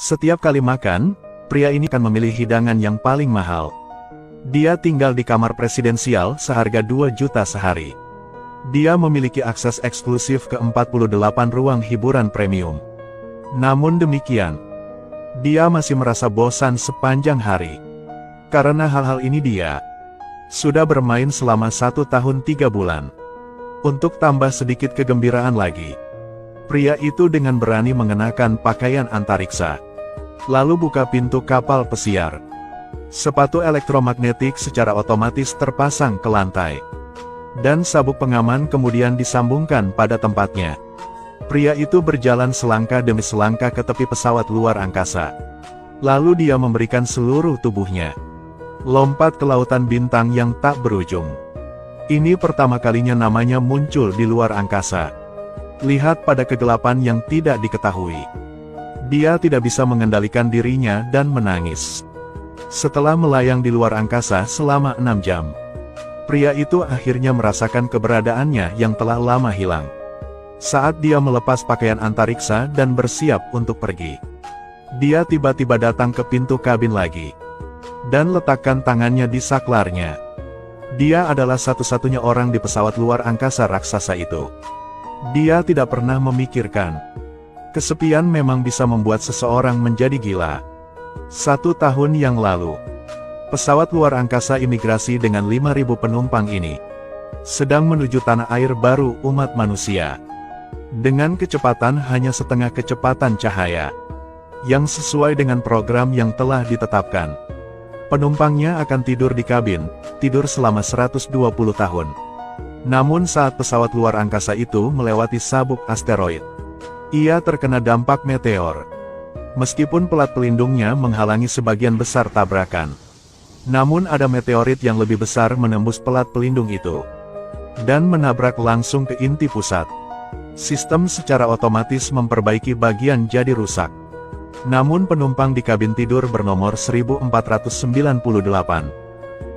Setiap kali makan, pria ini akan memilih hidangan yang paling mahal. Dia tinggal di kamar presidensial seharga 2 juta sehari. Dia memiliki akses eksklusif ke 48 ruang hiburan premium. Namun demikian, dia masih merasa bosan sepanjang hari. Karena hal-hal ini dia sudah bermain selama 1 tahun 3 bulan. Untuk tambah sedikit kegembiraan lagi, pria itu dengan berani mengenakan pakaian antariksa, lalu buka pintu kapal pesiar. Sepatu elektromagnetik secara otomatis terpasang ke lantai, dan sabuk pengaman kemudian disambungkan pada tempatnya. Pria itu berjalan selangkah demi selangkah ke tepi pesawat luar angkasa. Lalu dia memberikan seluruh tubuhnya lompat ke lautan bintang yang tak berujung. Ini pertama kalinya namanya muncul di luar angkasa. Lihat pada kegelapan yang tidak diketahui. Dia tidak bisa mengendalikan dirinya dan menangis. Setelah melayang di luar angkasa selama 6 jam, pria itu akhirnya merasakan keberadaannya yang telah lama hilang. Saat dia melepas pakaian antariksa dan bersiap untuk pergi, dia tiba-tiba datang ke pintu kabin lagi, dan letakkan tangannya di saklarnya. Dia adalah satu-satunya orang di pesawat luar angkasa raksasa itu. Dia tidak pernah memikirkan, kesepian memang bisa membuat seseorang menjadi gila. 1 tahun yang lalu, pesawat luar angkasa imigrasi dengan 5.000 penumpang ini sedang menuju tanah air baru umat manusia. Dengan kecepatan hanya setengah kecepatan cahaya, yang sesuai dengan program yang telah ditetapkan. Penumpangnya akan tidur di kabin, tidur selama 120 tahun. Namun saat pesawat luar angkasa itu melewati sabuk asteroid, ia terkena dampak meteor. Meskipun pelat pelindungnya menghalangi sebagian besar tabrakan, namun ada meteorit yang lebih besar menembus pelat pelindung itu, dan menabrak langsung ke inti pusat. Sistem secara otomatis memperbaiki bagian jadi rusak. Namun penumpang di kabin tidur bernomor 1498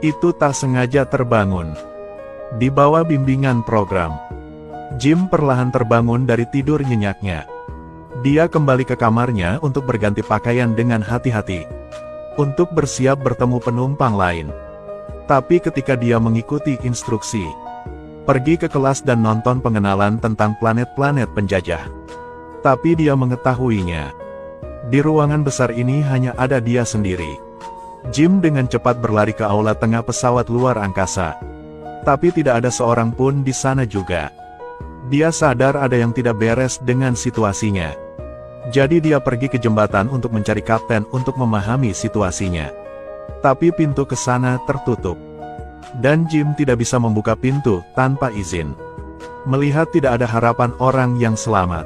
itu tak sengaja terbangun. Di bawah bimbingan program, Jim perlahan terbangun dari tidur nyenyaknya. Dia kembali ke kamarnya untuk berganti pakaian dengan hati-hati, untuk bersiap bertemu penumpang lain. Tapi ketika dia mengikuti instruksi, pergi ke kelas dan nonton pengenalan tentang planet-planet penjajah, tapi dia mengetahuinya, di ruangan besar ini hanya ada dia sendiri. Jim dengan cepat berlari ke aula tengah pesawat luar angkasa. Tapi tidak ada seorang pun di sana juga. Dia sadar ada yang tidak beres dengan situasinya. Jadi dia pergi ke jembatan untuk mencari kapten untuk memahami situasinya. Tapi pintu ke sana tertutup. Dan Jim tidak bisa membuka pintu tanpa izin. Melihat tidak ada harapan orang yang selamat,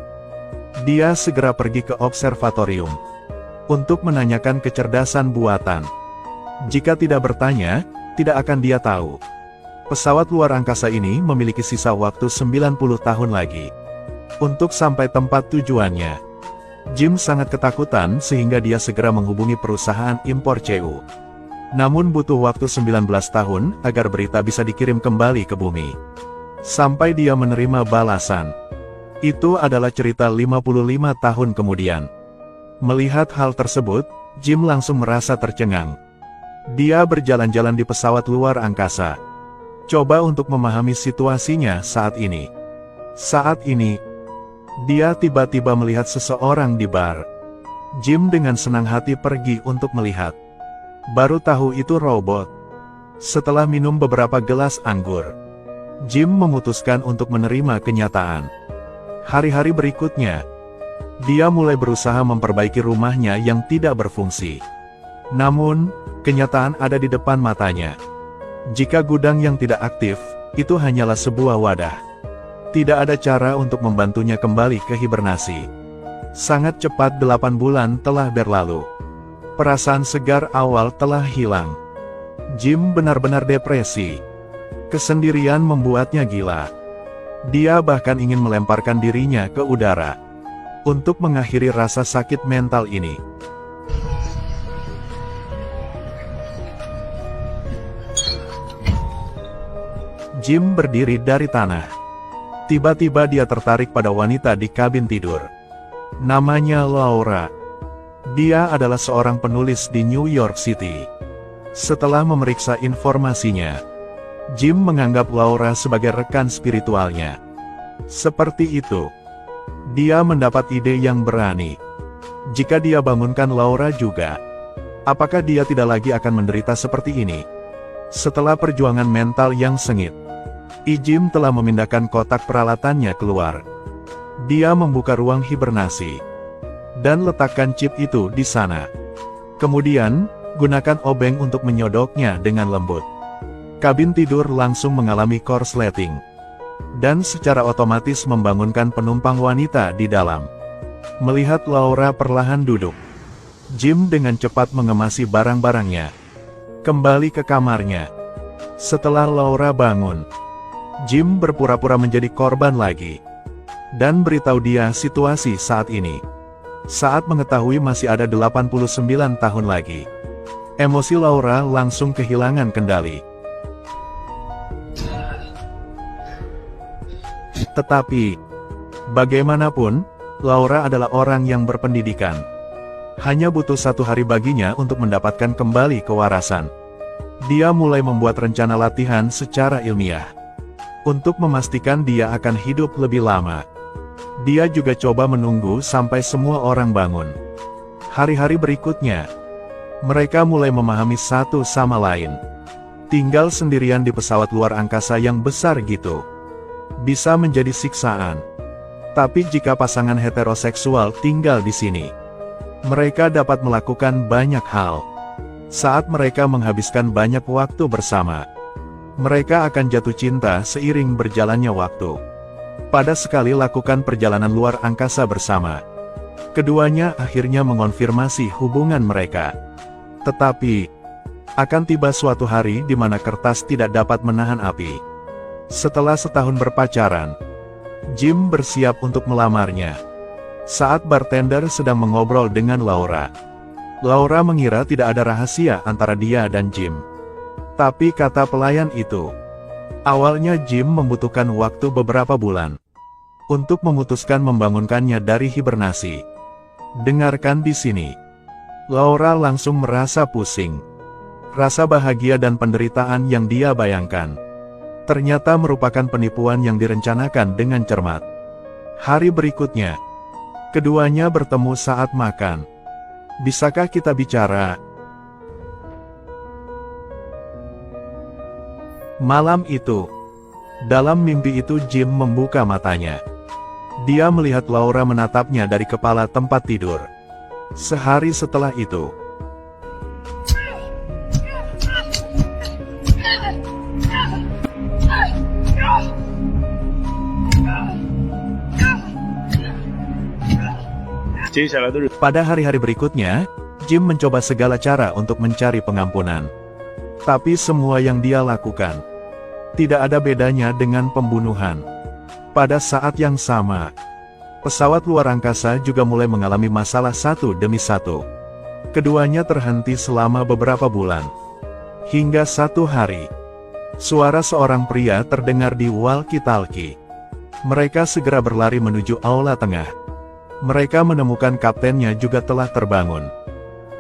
dia segera pergi ke observatorium untuk menanyakan kecerdasan buatan. Jika tidak bertanya, tidak akan dia tahu. Pesawat luar angkasa ini memiliki sisa waktu 90 tahun lagi untuk sampai tempat tujuannya. Jim sangat ketakutan sehingga dia segera menghubungi perusahaan impor CU. Namun butuh waktu 19 tahun agar berita bisa dikirim kembali ke bumi. Sampai dia menerima balasan. Itu adalah cerita 55 tahun kemudian. Melihat hal tersebut, Jim langsung merasa tercengang. Dia berjalan-jalan di pesawat luar angkasa, coba untuk memahami situasinya saat ini. Saat ini, dia tiba-tiba melihat seseorang di bar. Jim dengan senang hati pergi untuk melihat. Baru tahu itu robot. Setelah minum beberapa gelas anggur, Jim memutuskan untuk menerima kenyataan. Hari-hari berikutnya, dia mulai berusaha memperbaiki rumahnya yang tidak berfungsi. Namun, kenyataan ada di depan matanya. Jika gudang yang tidak aktif, itu hanyalah sebuah wadah. Tidak ada cara untuk membantunya kembali ke hibernasi. Sangat cepat 8 bulan telah berlalu. Perasaan segar awal telah hilang. Jim benar-benar depresi. Kesendirian membuatnya gila. Dia bahkan ingin melemparkan dirinya ke udara untuk mengakhiri rasa sakit mental ini. Jim berdiri dari tanah. Tiba-tiba dia tertarik pada wanita di kabin tidur. Namanya Laura. Dia adalah seorang penulis di New York City. Setelah memeriksa informasinya, Jim menganggap Laura sebagai rekan spiritualnya. Seperti itu, dia mendapat ide yang berani. Jika dia bangunkan Laura juga, apakah dia tidak lagi akan menderita seperti ini? Setelah perjuangan mental yang sengit, Jim telah memindahkan kotak peralatannya keluar. Dia membuka ruang hibernasi dan letakkan chip itu di sana. Kemudian, gunakan obeng untuk menyodoknya dengan lembut. Kabin tidur langsung mengalami korsleting, dan secara otomatis membangunkan penumpang wanita di dalam. Melihat Laura perlahan duduk, Jim dengan cepat mengemasi barang-barangnya, kembali ke kamarnya. Setelah Laura bangun, Jim berpura-pura menjadi korban lagi, dan beritahu dia situasi saat ini. Saat mengetahui masih ada 89 tahun lagi, emosi Laura langsung kehilangan kendali. Tetapi, bagaimanapun, Laura adalah orang yang berpendidikan. Hanya butuh 1 hari baginya untuk mendapatkan kembali kewarasan. Dia mulai membuat rencana latihan secara ilmiah, untuk memastikan dia akan hidup lebih lama. Dia juga coba menunggu sampai semua orang bangun. Hari-hari berikutnya, mereka mulai memahami satu sama lain. Tinggal sendirian di pesawat luar angkasa yang besar gitu bisa menjadi siksaan. Tapi jika pasangan heteroseksual tinggal di sini, mereka dapat melakukan banyak hal. Saat mereka menghabiskan banyak waktu bersama, mereka akan jatuh cinta seiring berjalannya waktu. Pada sekali lakukan perjalanan luar angkasa bersama, keduanya akhirnya mengonfirmasi hubungan mereka. Tetapi, akan tiba suatu hari di mana kertas tidak dapat menahan api. Setelah setahun berpacaran, Jim bersiap untuk melamarnya. Saat bartender sedang mengobrol dengan Laura, Laura mengira tidak ada rahasia antara dia dan Jim. Tapi kata pelayan itu, awalnya Jim membutuhkan waktu beberapa bulan untuk memutuskan membangunkannya dari hibernasi. Dengarkan di sini. Laura langsung merasa pusing. Rasa bahagia dan penderitaan yang dia bayangkan ternyata merupakan penipuan yang direncanakan dengan cermat. Hari berikutnya, keduanya bertemu saat makan. Bisakah kita bicara? Malam itu, dalam mimpi itu Jim membuka matanya. Dia melihat Laura menatapnya dari kepala tempat tidur. Sehari setelah itu, pada hari-hari berikutnya, Jim mencoba segala cara untuk mencari pengampunan. Tapi semua yang dia lakukan tidak ada bedanya dengan pembunuhan. Pada saat yang sama, pesawat luar angkasa juga mulai mengalami masalah satu demi satu. Keduanya terhenti selama beberapa bulan. Hingga satu hari, suara seorang pria terdengar di walkie-talkie. Mereka segera berlari menuju aula tengah. Mereka menemukan kaptennya juga telah terbangun.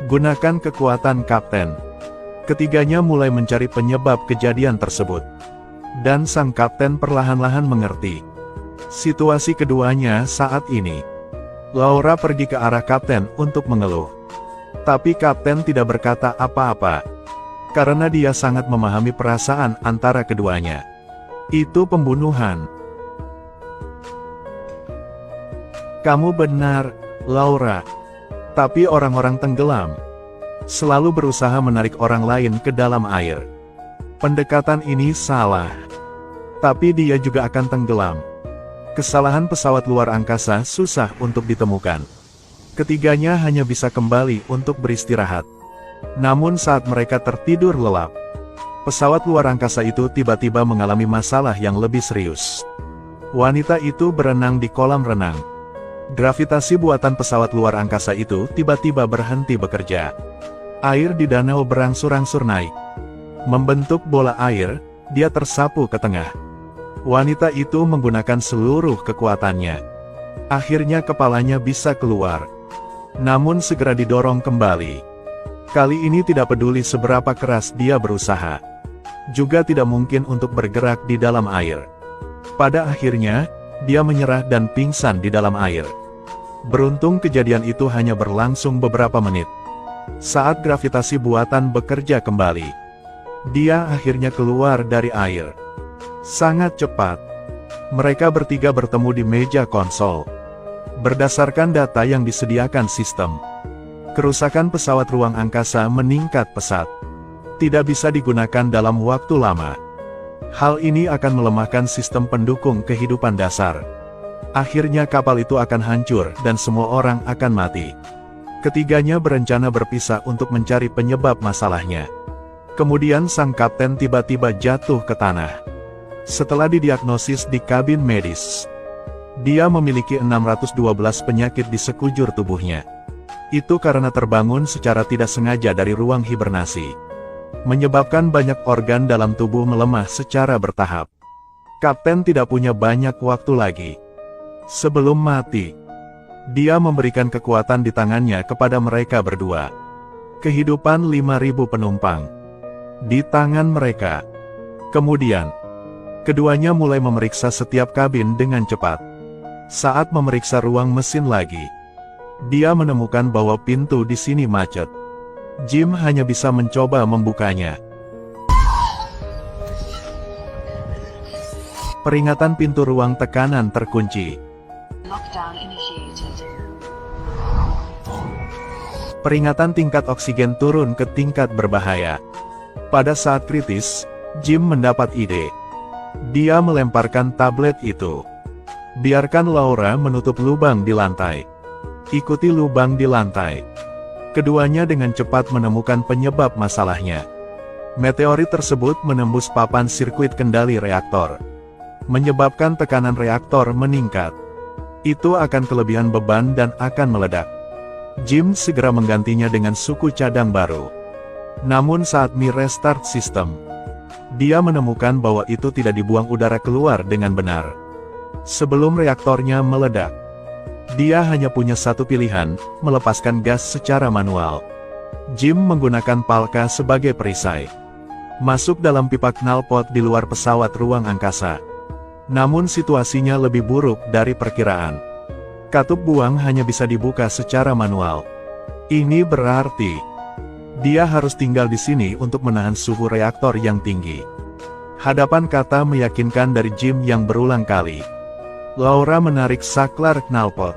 Gunakan kekuatan kapten. Ketiganya mulai mencari penyebab kejadian tersebut. Dan sang kapten perlahan-lahan mengerti situasi keduanya saat ini. Laura pergi ke arah kapten untuk mengeluh. Tapi kapten tidak berkata apa-apa, karena dia sangat memahami perasaan antara keduanya. Itu pembunuhan. Kamu benar, Laura. Tapi orang-orang tenggelam selalu berusaha menarik orang lain ke dalam air. Pendekatan ini salah. Tapi dia juga akan tenggelam. Kesalahan pesawat luar angkasa susah untuk ditemukan. Ketiganya hanya bisa kembali untuk beristirahat. Namun saat mereka tertidur lelap, pesawat luar angkasa itu tiba-tiba mengalami masalah yang lebih serius. Wanita itu berenang di kolam renang. Gravitasi buatan pesawat luar angkasa itu tiba-tiba berhenti bekerja. Air di danau berangsur-angsur naik. Membentuk bola air, dia tersapu ke tengah. Wanita itu menggunakan seluruh kekuatannya. Akhirnya kepalanya bisa keluar. namun segera didorong kembali. Kali ini tidak peduli seberapa keras dia berusaha. Juga tidak mungkin untuk bergerak di dalam air. Pada akhirnya, dia menyerah dan pingsan di dalam air. Beruntung kejadian itu hanya berlangsung beberapa menit. Saat gravitasi buatan bekerja kembali, dia akhirnya keluar dari air. Sangat cepat. Mereka bertiga bertemu di meja konsol. Berdasarkan data yang disediakan sistem, kerusakan pesawat ruang angkasa meningkat pesat. Tidak bisa digunakan dalam waktu lama. Hal ini akan melemahkan sistem pendukung kehidupan dasar. Akhirnya kapal itu akan hancur dan semua orang akan mati. Ketiganya berencana berpisah untuk mencari penyebab masalahnya. Kemudian sang kapten tiba-tiba jatuh ke tanah. Setelah didiagnosis di kabin medis, dia memiliki 612 penyakit di sekujur tubuhnya. Itu karena terbangun secara tidak sengaja dari ruang hibernasi, menyebabkan banyak organ dalam tubuh melemah secara bertahap. Kapten tidak punya banyak waktu lagi. Sebelum mati, dia memberikan kekuatan di tangannya kepada mereka berdua. Kehidupan 5.000 penumpang di tangan mereka. Kemudian, keduanya mulai memeriksa setiap kabin dengan cepat. Saat memeriksa ruang mesin lagi, dia menemukan bahwa pintu di sini macet. Jim hanya bisa mencoba membukanya. Peringatan pintu ruang tekanan terkunci. Lockdown initiated. Peringatan tingkat oksigen turun ke tingkat berbahaya. Pada saat kritis, Jim mendapat ide. Dia melemparkan tablet itu. Biarkan Laura menutup lubang di lantai. Ikuti lubang di lantai. Keduanya dengan cepat menemukan penyebab masalahnya. Meteorit tersebut menembus papan sirkuit kendali reaktor, menyebabkan tekanan reaktor meningkat. Itu akan kelebihan beban dan akan meledak. Jim segera menggantinya dengan suku cadang baru. Namun saat Mi restart sistem, dia menemukan bahwa itu tidak dibuang udara keluar dengan benar. Sebelum reaktornya meledak, dia hanya punya satu pilihan, melepaskan gas secara manual. Jim menggunakan palka sebagai perisai, masuk dalam pipa knalpot di luar pesawat ruang angkasa. Namun situasinya lebih buruk dari perkiraan. Katup buang hanya bisa dibuka secara manual. Ini berarti dia harus tinggal di sini untuk menahan suhu reaktor yang tinggi. Hadapan kata meyakinkan dari Jim yang berulang kali. Laura menarik saklar knalpot.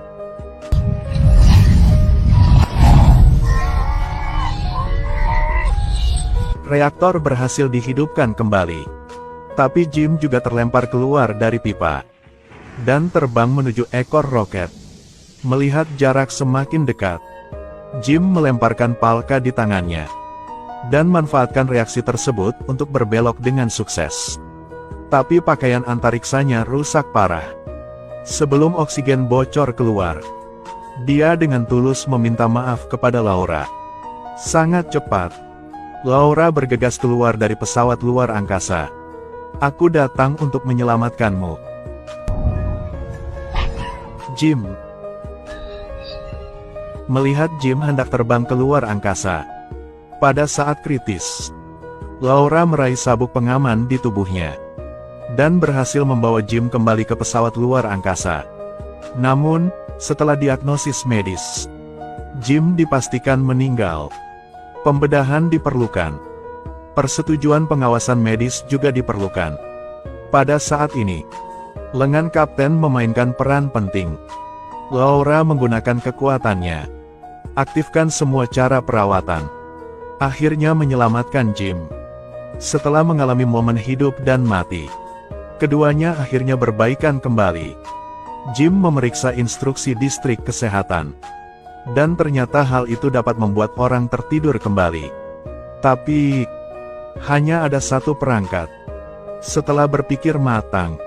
Reaktor berhasil dihidupkan kembali. Tapi Jim juga terlempar keluar dari pipa dan terbang menuju ekor roket. Melihat jarak semakin dekat, Jim melemparkan palka di tangannya dan manfaatkan reaksi tersebut untuk berbelok dengan sukses. Tapi pakaian antariksanya rusak parah. Sebelum oksigen bocor keluar, dia dengan tulus meminta maaf kepada Laura. Sangat cepat, Laura bergegas keluar dari pesawat luar angkasa. Aku datang untuk menyelamatkanmu, Jim. Melihat Jim hendak terbang keluar angkasa, pada saat kritis, Laura meraih sabuk pengaman di tubuhnya dan berhasil membawa Jim kembali ke pesawat luar angkasa. Namun, setelah diagnosis medis, Jim dipastikan meninggal. Pembedahan diperlukan. Persetujuan pengawasan medis juga diperlukan. Pada saat ini, lengan kapten memainkan peran penting. Laura menggunakan kekuatannya, aktifkan semua cara perawatan, akhirnya menyelamatkan Jim. Setelah mengalami momen hidup dan mati, keduanya akhirnya berbaikan kembali. Jim memeriksa instruksi distrik kesehatan, dan ternyata hal itu dapat membuat orang tertidur kembali. Tapi hanya ada satu perangkat. Setelah berpikir matang,